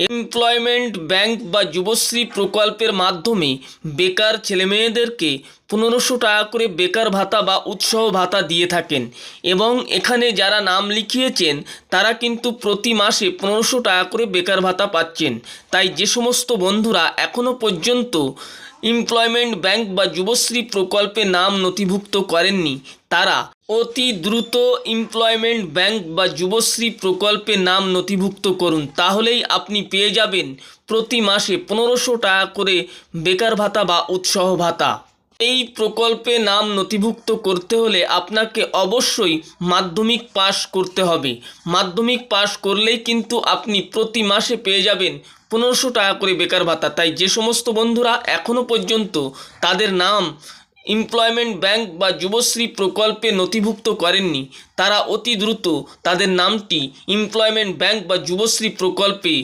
Employment bank বা যুবশ্রী প্রকল্পের মাধ্যমে বেকার ছেলেমেয়েদেরকে 1500 টাকা করে বেকার ভাতা বা উৎসাহ ভাতা দিয়ে থাকেন এবং এখানে যারা নাম লিখিয়েছেন তারা কিন্তু প্রতি মাসে 1500 টাকা করে বেকার ভাতা পাচ্ছেন। তাই যে সমস্ত বন্ধুরা এখনও পর্যন্ত এমপ্লয়মেন্ট ব্যাংক বা যুবশ্রী প্রকল্পে নাম নথিভুক্ত করেননি তারা অতি দ্রুত এমপ্লয়মেন্ট ব্যাংক বা যুবশ্রী প্রকল্পে নাম নথিভুক্ত করুন, তাহলেই আপনি পেয়ে যাবেন প্রতি মাসে 1500 টাকা করে বেকার ভাতা বা উৎসাহ ভাতা। এই প্রকল্পে নাম নথিভুক্ত করতে হলে আপনাকে অবশ্যই মাধ্যমিক পাশ করতে হবে। মাধ্যমিক পাশ করলেই কিন্তু আপনি প্রতি মাসে পেয়ে যাবেন 1500 টাকা করে বেকার ভাতা। তাই যে সমস্ত বন্ধুরা এখনও পর্যন্ত তাদের নাম এমপ্লয়মেন্ট ব্যাংক বা যুবশ্রী প্রকল্পে নথিভুক্ত করেননি তারা অতি দ্রুত তাদের নামটি এমপ্লয়মেন্ট ব্যাংক বা যুবশ্রী প্রকল্পে